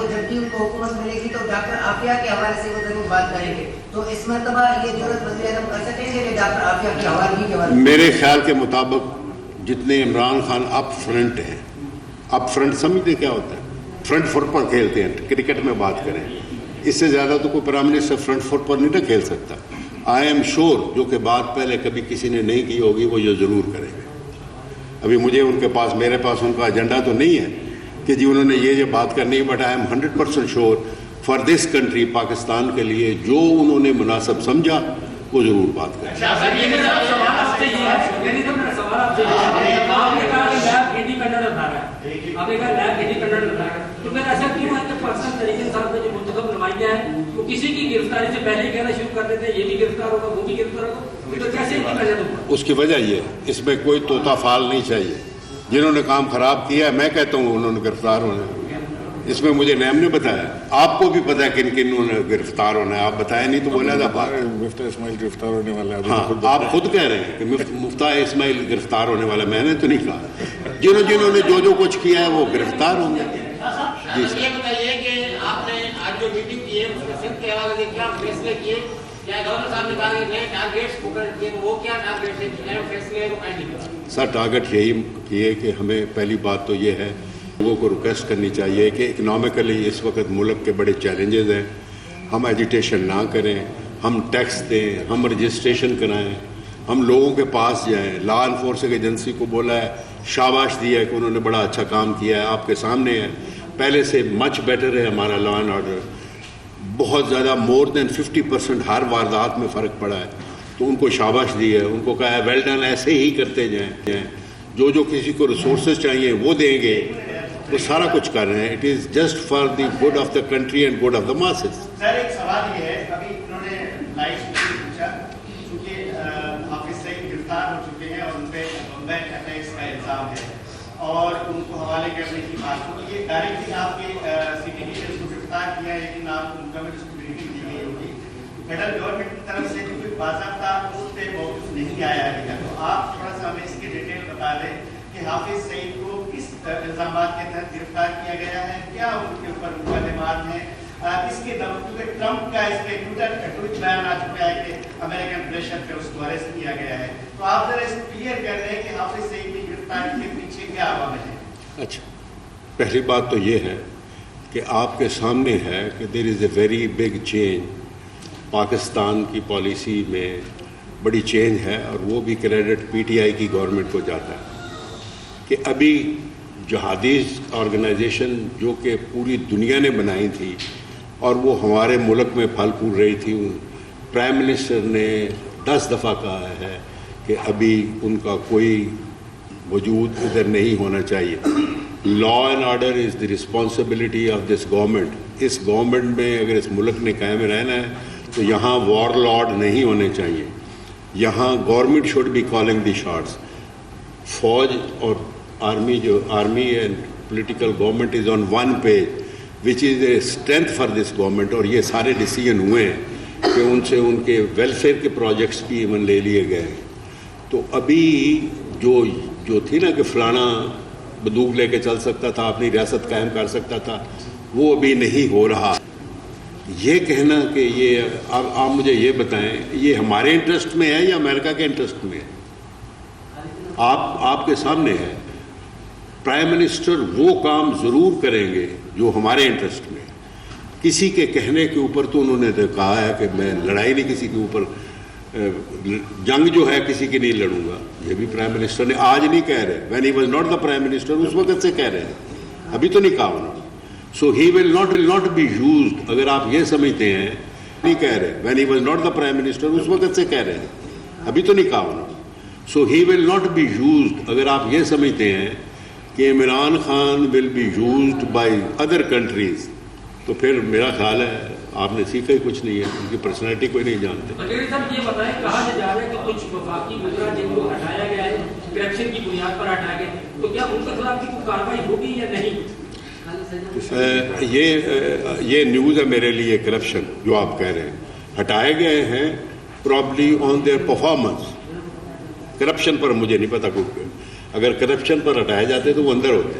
تو جب بھی ان کو حکومت ملے گی تو ڈاکٹر عافیہ کے حوالے سے وہ ضرور بات کریں گے. تو اس مرتبہ یہ ضرورت وزیر اعظم کر سکیں گے کہ ڈاکٹر عافیہ کے حوالے کی میرے خیال کے مطابق جتنے عمران خان اپ فرنٹ ہیں, اپ فرنٹ سمجھتے کیا ہوتا ہے؟ فرنٹ فٹ پر کھیلتے ہیں, کرکٹ میں بات کریں, اس سے زیادہ تو کوئی پرائم منسٹر فرنٹ فٹ پر نہیں نہ کھیل سکتا. آئی ایم شیور جو کہ بات پہلے کبھی کسی نے نہیں کی ہوگی وہ یہ ضرور کریں گے. ابھی مجھے ان کے پاس, میرے پاس ان کا ایجنڈا تو نہیں ہے کہ جی انہوں نے یہ بات کرنی ہے, but I am 100% sure for this country, Pakistan کے لیے جو انہوں نے مناسب سمجھا وہ ضرور بات کریں. اس کی وجہ یہ, اس میں کوئی طوطا فال نہیں چاہیے. جنہوں نے کام خراب کیا ہے میں کہتا ہوں انہوں نے گرفتار ہونا ہے. اس میں مجھے نیم نے بتایا, آپ کو بھی پتا ہے کن کن نے گرفتار ہونا ہے, آپ بتائیں نہیں تو بولے تھا مفتاح اسماعیل گرفتار ہونے والا ہے. ہاں آپ خود کہہ رہے ہیں کہ مفتاح اسماعیل گرفتار ہونے والا, میں نے تو نہیں کہا. جنہوں نے جو کچھ کیا ہے وہ گرفتار ہوں گے. جی سر, یہ بتائیے کہ آپ نے آج جو میٹنگ کی ہے اس میں سندھ کے حوالے سے کیا فیصلے کیے؟ کیا گورنر صاحب نے کہا کہ نئے ٹارگیٹس مقرر کیے, تو وہ کیا ٹارگیٹس ہیں, نئے فیصلے وہ قائم کیا؟ سر ٹارگیٹ یہی کیے کہ ہمیں پہلی بات تو یہ ہے لوگوں کو ریکویسٹ کرنی چاہیے کہ اکنامکلی اس وقت ملک کے بڑے چیلنجز ہیں, ہم ایجیٹیشن نہ کریں, ہم ٹیکس دیں, ہم رجسٹریشن کرائیں, ہم لوگوں کے پاس جائیں. لا انفورسنگ ایجنسی کو بولا ہے, شاباش دیا ہے کہ انہوں نے بڑا اچھا کام کیا ہے, آپ کے سامنے ہے, پہلے سے مچ بیٹر ہے ہمارا لا اینڈ آرڈر, بہت زیادہ مور دین 50% ہر واردات میں فرق پڑا ہے. تو ان کو شاباش دی ہے, ان کو کہا ہے ویل ڈن, ایسے ہی کرتے جائیں, جو کسی کو ریسورسز چاہیے وہ دیں گے, وہ سارا کچھ کر رہے ہیں. It is just for the good of the country and good of the masses. Sir ایک سوال یہ ہے, ابھی انہوں نے لائیو پوچھا چونکہ حافظ سعید گرفتار ہو چکے ہیں اور ان پہ بمبئی اٹیکس کا الزام ہے اور ان کو حوالے کرنے کی بات ہو, یہ ڈائریکٹلی آپ کے سٹی ڈیشن کو گرفتار کیا ہے, لیکن آپ ان کا بھی اس کو بریفنگ دی گئی ہوگی فیڈرل گورنمنٹ کی طرف سے کوئی باضابطہ اس پہ موقف نہیں آیا ہے. تو آپ تھوڑا سا ہمیں اس کی ڈیٹیل بتا دیں کہ حافظ سعید کو کس الزامات کے تحت گرفتار کیا گیا ہے, کیا ان کے اوپر مقدمات ہیں, اس کے کیونکہ ٹرمپ کا اس پہ ٹویٹ بیان آ چکا ہے کہ امریکن پریشر پہ اس کو ارسٹ کیا گیا ہے. تو آپ ذرا اس کو کلیئر کر رہے ہیں کہ حافظ سعید کی گرفتاری کے پیچھے کیا عوامل ہے. اچھا, پہلی بات تو یہ ہے کہ آپ کے سامنے ہے کہ there is a very big change, Pakistan کی پالیسی میں بڑی چینج ہے, اور وہ بھی کریڈٹ پی ٹی آئی کی گورنمنٹ کو جاتا ہے کہ ابھی جہادی آرگنائزیشن جو کہ پوری دنیا نے بنائی تھی اور وہ ہمارے ملک میں پھل پھول رہی تھی, پرائم منسٹر نے 10 دفعہ کہا ہے کہ ابھی ان کا کوئی وجود ادھر نہیں ہونا چاہیے. Law and order is the responsibility of this government. اس گورنمنٹ میں اگر اس ملک نے قائم رہنا ہے تو یہاں وار لارڈ نہیں ہونے چاہیے. یہاں government should be calling the shots. فوج اور army and political government is on one page, which is a strength for this government. اور یہ سارے ڈیسیجن ہوئے ہیں کہ ان سے ان کے ویلفیئر کے پروجیکٹس بھی ایون لے لیے گئے ہیں. تو ابھی جو تھی نا کہ فلانا بندوق لے کے چل سکتا تھا, اپنی ریاست قائم کر سکتا تھا, وہ ابھی نہیں ہو رہا. یہ کہنا کہ یہ آپ مجھے یہ بتائیں, یہ ہمارے انٹرسٹ میں ہے یا امریکہ کے انٹرسٹ میں ہے؟ آپ کے سامنے ہے. پرائم منسٹر وہ کام ضرور کریں گے جو ہمارے انٹرسٹ میں ہے. کسی کے کہنے کے اوپر تو انہوں نے کہا ہے کہ میں لڑائی نہیں کسی کے اوپر, جنگ جو ہے کسی کی نہیں لڑوں گا. یہ بھی پرائم منسٹر نے آج نہیں کہہ رہے, when he was not the prime minister, اس وقت سے کہہ رہے ہیں, ابھی تو نہیں کہا انہوں نے. So he will not be used. اگر آپ یہ سمجھتے ہیں, نہیں کہہ رہے, when he was not the prime minister, اس وقت سے کہہ رہے ہیں, ابھی تو نہیں کہا انہوں نے. So he will not be used. اگر آپ یہ سمجھتے ہیں کہ Imran Khan will be used by other countries, تو پھر میرا خیال ہے آپ نے سیکھا ہی کچھ نہیں ہے, ان کی پرسنالٹی کوئی نہیں جانتے. یہ بتائیں, کہا جا رہا ہے کہ کچھ وفاقی وزراء جن کو ہٹایا گیا ہے کرپشن کی بنیاد پر ہٹایا گیا, تو کیا ان کے خلاف کی کوئی کارروائی ہوگی یا نہیں؟ یہ نیوز ہے میرے لیے. کرپشن جو آپ کہہ رہے ہیں, ہٹائے گئے ہیں probably on their performance. Corruption پر مجھے نہیں پتا کوئی, اگر کرپشن پر ہٹائے جاتے تو وہ اندر ہوتے.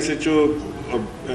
SHO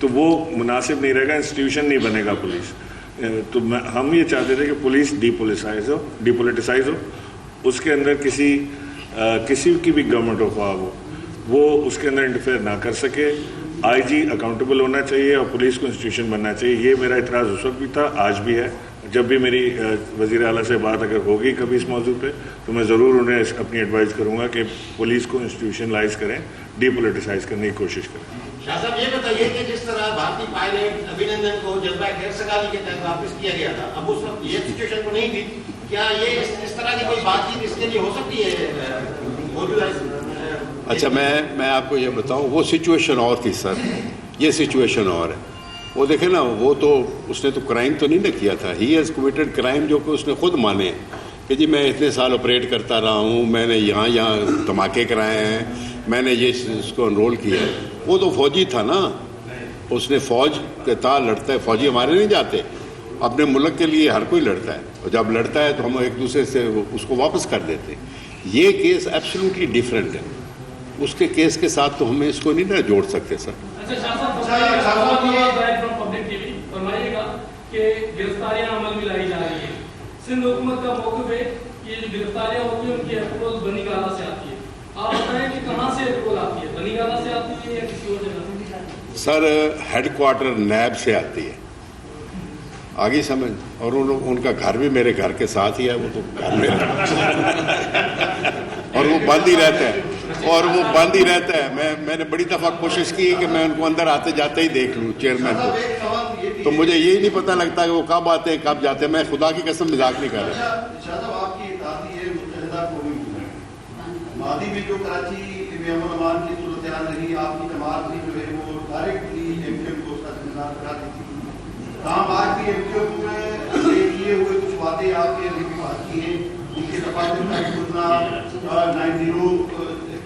تو وہ مناسب نہیں رہے گا, انسٹیٹیوشن نہیں بنے گا پولیس. تو ہم یہ چاہتے تھے کہ پولیس ڈیپولیٹیسائز ہو, اس کے اندر کسی کی بھی گورنمنٹ آف خواہ ہو وہ اس کے اندر انٹرفیئر نہ کر سکے. آئی جی اکاؤنٹیبل ہونا چاہیے اور پولیس کو انسٹیٹیوشن بننا چاہیے. یہ میرا اعتراض اس وقت بھی تھا, آج بھی ہے. جب بھی میری وزیر اعلیٰ سے بات اگر ہوگی کبھی اس موضوع پہ تو میں ضرور انہیں اپنی ایڈوائز کروں گا کہ پولیس کو انسٹیٹیوشنلائز کریں, ڈیپولیٹیسائز کرنے کی کوشش کریں. شاہ صاحب یہ بتائیے کہ جس طرح بھارتی پائلٹ ابھینندن کو جذبہ خیر سگالی کے تحت واپس کیا گیا تھا, اب اس وقت یہ سچویشن کو نہیں تھی, کیا یہ اس طرح کی کوئی بات چیت اس کے لیے ہو سکتی ہے موجودہ؟ اچھا میں آپ کو یہ بتاؤں, وہ سچویشن اور تھی سر, یہ سچویشن اور ہے. وہ دیکھیں نا, وہ تو اس نے تو کرائم تو نہیں نہ کیا تھا. ہی ہیز کمیٹڈ کرائم جو کہ اس نے خود مانے کہ جی میں اتنے سال آپریٹ کرتا رہا ہوں, میں نے یہاں دھماکے کرائے ہیں, میں نے یہ اس کو انرول کیا ہے. وہ تو فوجی تھا نا, اس نے فوج کے تحت لڑتا ہے. فوجی ہمارے نہیں جاتے, اپنے ملک کے لیے ہر کوئی لڑتا ہے, اور جب لڑتا ہے تو ہم ایک دوسرے سے اس کو واپس کر دیتے. یہ کیس ایبسلیوٹلی ڈیفرنٹ ہے. اس کے کیس کے ساتھ تو ہمیں اس کو نہیں نہ جوڑ سکتے سر. فرمائیے گا کہ گرفتاریاں عمل میں لائی جا رہی ہیں, سندھ حکومت کا موقف ہے کہ جو گرفتاریاں ہوتی ہیں ان کی اپروچ بنی گالہ سے آتی ہے. آپ بتائیں کہ کہاں سے اپروچ آتی ہے, بنی گالہ سے آتی ہے یا کسی اور جگہ سے؟ سر ہیڈ کوارٹر نیب سے آتی ہے, آگے سمجھ. اور ان کا گھر بھی میرے گھر کے ساتھ ہی ہے, وہ تو گھر میں اور وہ بند ہی رہتا ہے. میں نے بڑی دفعہ کوشش کی کہ میں ان کو اندر آتے جاتے ہی دیکھ لوں, چیئرمین کو, تو مجھے یہی نہیں پتہ لگتا کہ وہ کب آتے ہیں کب جاتے ہیں. میں خدا کی قسم مذاق نہیں کر رہا. آپ کی اطاعتی ہے متحدہ قومی ماضی میں جو کراچی میں امن امان کی صورتحال رہی, آپ کی جماعت بھی جو ہے وہ ڈائریکٹلی ایم کیو کو سرگزار کرا دی تھی. تاہم آج بھی ایم کیو میں کیے ہوئے کچھ وعدے آپ کے بات کی ہیں, ان کے تفاصل کا گزرنا 90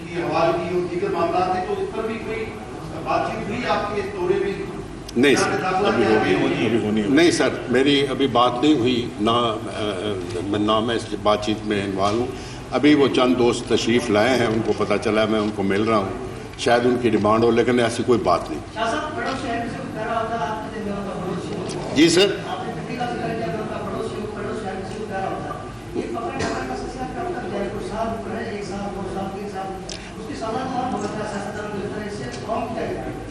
کی حوالے کی اور دیگر معاملات ہیں, تو اس پر بھی کوئی بات چیت ہوئی آپ کے دورے میں؟ نہیں سر, نہیں سر, میری ابھی بات نہیں ہوئی, نہ میں اس بات چیت میں انوالو ہوں. ابھی وہ چند دوست تشریف لائے ہیں, ان کو پتہ چلا میں ان کو مل رہا ہوں, شاید ان کی ڈیمانڈ ہو, لیکن ایسی کوئی بات نہیں. جی سر,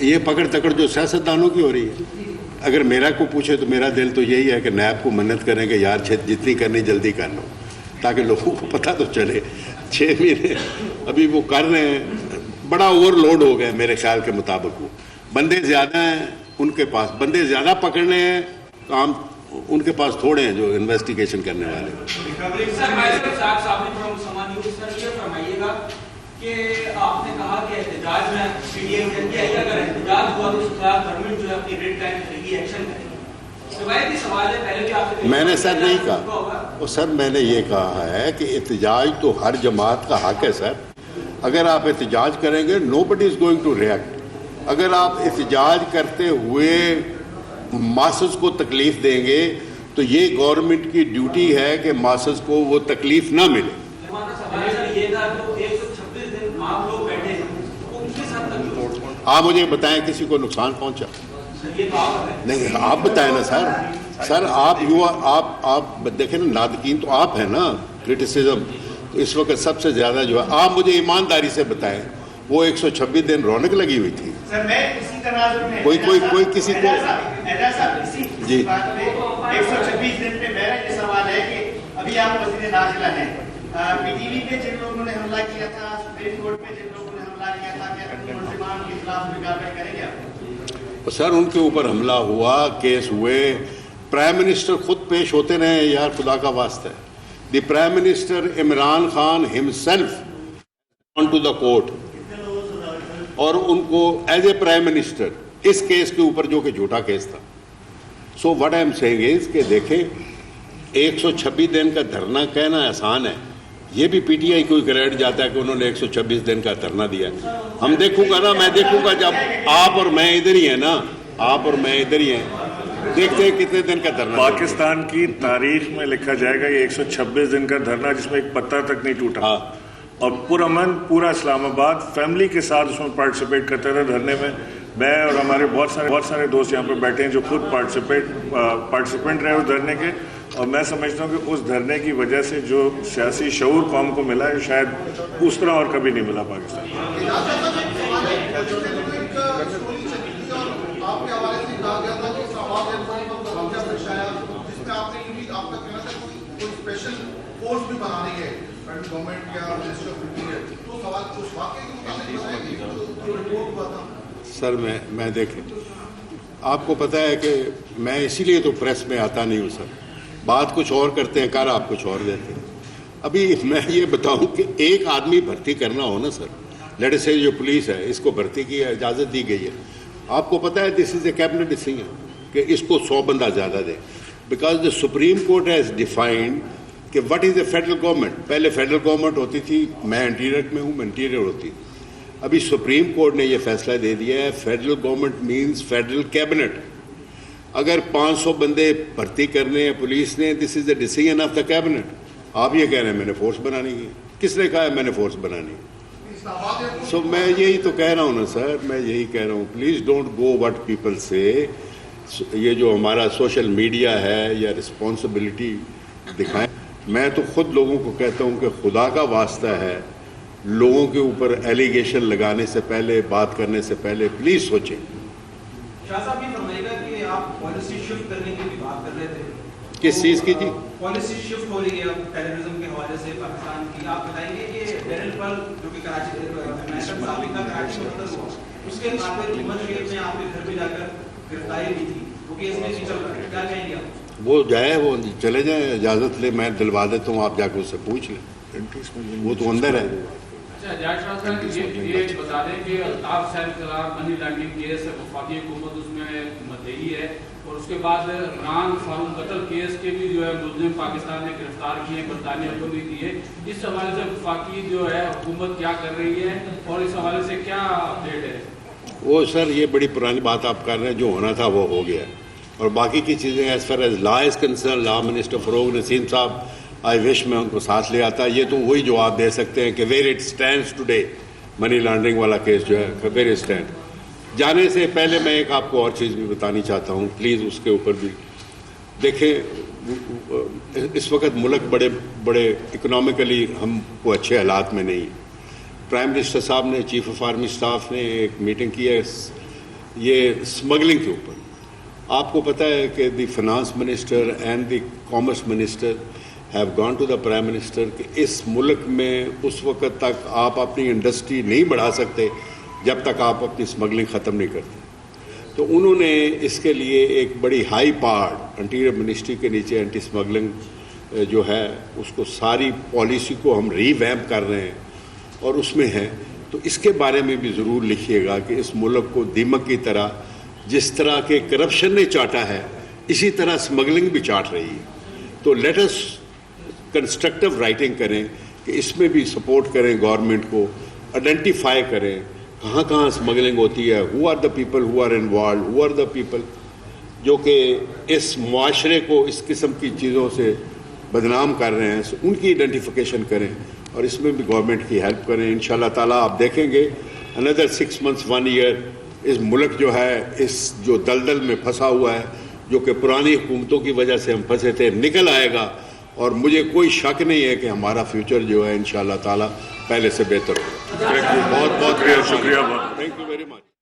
یہ پکڑ تکڑ جو سیاستدانوں کی ہو رہی ہے, اگر میرا کو پوچھے تو میرا دل تو یہی ہے کہ نیب کو منت کریں کہ یار جتنی کرنی جلدی کر لو, تاکہ لوگوں کو پتہ تو چلے. 6 مہینے ابھی وہ کر رہے ہیں, بڑا اوور لوڈ ہو گیا میرے خیال کے مطابق. وہ بندے زیادہ ہیں ان کے پاس, بندے زیادہ پکڑنے ہیں, کام ان کے پاس تھوڑے ہیں جو انویسٹیگیشن کرنے والے. کہ آپ نے کہا کہ احتجاج میں پی ٹی ایم کہ اگر احتجاج ہوا تو اس کے خلاف گورنمنٹ جو ہے اپنی ریڈ ٹائم خریدی ایکشن کرے گی. روایتی سوال ہے, پہلے بھی آپ سے میں نے سر نہیں کہا, اور سر میں نے یہ کہا ہے کہ احتجاج تو ہر جماعت کا حق ہے سر. اگر آپ احتجاج کریں گے نو بڈی از گوئنگ ٹو ریئیکٹ. اگر آپ احتجاج کرتے ہوئے ماسز کو تکلیف دیں گے تو یہ گورنمنٹ کی ڈیوٹی ہے کہ ماسز کو وہ تکلیف نہ ملے. آپ مجھے بتائیں کسی کو نقصان پہنچا؟ نہیں, آپ بتائیں نا سر. سر آپ دیکھیں نا, ناطقین تو آپ ہیں نا, کرٹیسزم تو اس وقت سب سے زیادہ جو ہے. آپ مجھے ایمانداری سے بتائیں, وہ 126 دن رونق لگی ہوئی تھی. کوئی کسی کو جی 126 دن پہ میرا یہ سوال ہے کہ ابھی آپ وزیر داخلہ ہیں, پی ٹی وی پہ جن لوگوں نے حملہ کیا تھا, سپریم کورٹ پہ جن لوگوں نے حملہ کیا تھا, کیا ملزمان کے خلاف کوئی کارروائی کریں گے آپ؟ سر ان کے اوپر حملہ ہوا, کیس ہوئے, پرائم منسٹر خود پیش ہوتے رہے یار, خدا کا واسطہ ہے. The prime minister Imran Khan himself on to the court, اور ان کو ایز اے پرائم منسٹر اس کیس کے اوپر جو کہ جھوٹا کیس تھا. So what I am seeing is کہ دیکھیں 126 دن کا دھرنا کہنا آسان ہے, یہ بھی پی ٹی آئی کو کریڈٹ جاتا ہے کہ انہوں نے 126 دن کا دھرنا دیا ہے. ہم دیکھوں گا نا, میں دیکھوں گا جب آپ اور میں ادھر ہی ہیں نا, آپ اور میں ادھر ہی ہیں, دیکھتے ہیں کتنے دن کا دھرنا. پاکستان کی تاریخ میں لکھا جائے گا یہ 126 دن کا دھرنا جس میں ایک پتا تک نہیں ٹوٹا, اور پرامن پورا اسلام آباد فیملی کے ساتھ اس میں پارٹیسپیٹ کرتا تھا دھرنے میں. میں اور ہمارے بہت سارے دوست یہاں پہ بیٹھے ہیں جو خود پارٹیسپینٹ رہے اس دھرنے کے، اور میں سمجھتا ہوں کہ اس دھرنے کی وجہ سے جو سیاسی شعور قوم کو ملا ہے شاید اس طرح اور کبھی نہیں ملا پاکستان کو۔ آپ کے حوالے سے کہا گیا تھا کہ اسلام آباد جس میں آپ نے آپ کا کہنا تھا کوئی اسپیشل فورس بھی بنانی ہے فیڈرل گورنمنٹ یا منسٹری آف انٹیریئر، تو سوال اس واقعے کے متعلق بتائیں کہ جو رپورٹ ہوا تھا۔ سر میں دیکھیں، آپ کو پتہ ہے کہ میں اسی لیے تو پریس میں آتا نہیں ہوں سر، بات کچھ اور کرتے ہیں، کار آپ کچھ اور دیتے ہیں۔ ابھی میں یہ بتاؤں کہ ایک آدمی بھرتی کرنا ہو نا سر، لیٹ سے جو پولیس ہے اس کو بھرتی کی اجازت دی گئی ہے، آپ کو پتہ ہے دس از اے کیبنٹ ڈیسیژن کہ اس کو 100 بندہ زیادہ دے، because the supreme court has defined کہ what is a federal government. پہلے فیڈرل گورنمنٹ ہوتی تھی، میں انٹیریئر میں ہوں، میں انٹیریئر ہوتی، ابھی سپریم کورٹ نے یہ فیصلہ دے دیا ہے federal government means federal cabinet. اگر 500 بندے بھرتی کرنے ہیں پولیس نے، this is a decision of the cabinet. آپ یہ کہہ رہے ہیں میں نے فورس بنانی ہے، کس نے کہا ہے میں نے فورس بنانی؟ سو میں یہی تو کہہ رہا ہوں نا سر، میں یہی کہہ رہا ہوں please don't go what people سے۔ یہ جو ہمارا سوشل میڈیا ہے یا رسپانسبلٹی دکھائیں، میں تو خود لوگوں کو کہتا ہوں کہ خدا کا واسطہ ہے، لوگوں کے اوپر ایلیگیشن لگانے سے پہلے، بات کرنے سے پہلے پلیز سوچیں۔ شاہ صاحب یہ فرمائے گا کہ آپ پالیسی شفٹ کرنے کی بھی بات کر رہے تھے، کس چیز کی جی؟ پالیسی شفٹ ہو رہی ہے اب ٹیررزم کے حوالے سے پاکستان کی، آپ بتائیں گے کہ ڈیرل پل جو کہ کراچی کراچی میں قتل ہوا، اس کے قاتل عمر شیخ نے آپ کے گھر پہ جا کر گرفتاری کی تھی، وہ کیس میں چل رہا ہے، کیا کہیں گے آپ؟ وہ جائے، وہ چلے جائیں، اجازت لے، میں دلوا دیتا ہوں، آپ جا کے اس سے پوچھ لیں، وہ تو اندر ہے۔ اچھا جاج صاحب یہ بتا دیں کہ الطاف صاحب کے خلاف منی لانڈرنگ کیس ہے، وفاقی حکومت اس میں مدعی ہے، اور اس کے بعد عمران فاروق قتل کیس کے بھی جو ہے ملزم پاکستان نے گرفتار کیے، برطانیہ کو بھی کیے۔ اس حوالے سے وفاقی جو ہے حکومت کیا کر رہی ہے اور اس حوالے سے کیا اپڈیٹ ہے؟ وہ سر یہ بڑی پرانی بات آپ کر رہے ہیں، جو ہونا تھا وہ ہو گیا، اور باقی کی چیزیں as far as law is concern, law minister فروغ نسیم صاحب آئی وش میں ان کو ساتھ لے آتا۔ یہ تو وہی جواب دے سکتے ہیں کہ where it stands today, money laundering والا کیس جو ہے ویئر اٹ اسٹینڈ۔ جانے سے پہلے میں ایک آپ کو اور چیز بھی بتانی چاہتا ہوں، پلیز اس کے اوپر بھی دیکھیں۔ اس وقت ملک بڑے اکنامکلی ہم کو اچھے حالات میں نہیں۔ پرائم منسٹر صاحب نے، چیف آف آرمی اسٹاف نے ایک میٹنگ کی ہے یہ اسمگلنگ کے اوپر۔ آپ کو پتہ ہے کہ the finance minister and the commerce minister have gone to the prime minister کہ اس ملک میں اس وقت تک آپ اپنی انڈسٹری نہیں بڑھا سکتے جب تک آپ اپنی اسمگلنگ ختم نہیں کرتے۔ تو انہوں نے اس کے لیے ایک بڑی ہائی پارٹ انٹیریئر منسٹری کے نیچے اینٹی اسمگلنگ جو ہے اس کو ساری پالیسی کو ہم ری ویمپ کر رہے ہیں اور اس میں ہے، تو اس کے بارے میں بھی ضرور لکھیے گا کہ اس ملک کو دیمک کی طرح جس طرح کے کرپشن نے چاٹا ہے اسی طرح اسمگلنگ بھی چاٹ رہی ہے۔ تو لیٹ اس کنسٹرکٹیو رائٹنگ کریں کہ اس میں بھی سپورٹ کریں گورنمنٹ کو، آئیڈینٹیفائی کریں کہاں کہاں اسمگلنگ ہوتی ہے، who are the people who are involved, who are the people جو کہ اس معاشرے کو اس قسم کی چیزوں سے بدنام کر رہے ہیں، ان کی آئیڈینٹیفیکیشن کریں اور اس میں بھی گورنمنٹ کی ہیلپ کریں۔ انشاءاللہ تعالیٰ آپ دیکھیں گے another 6 months 1 year اس ملک جو ہے اس جو دلدل میں پھنسا ہوا ہے، جو کہ پرانی حکومتوں کی وجہ سے ہم پھنسے تھے، نکل آئے گا، اور مجھے کوئی شک نہیں ہے کہ ہمارا فیوچر جو ہے انشاءاللہ تعالیٰ پہلے سے بہتر ہوگا۔ بہت بہت شکریہ، تھینک یو ویری مچ۔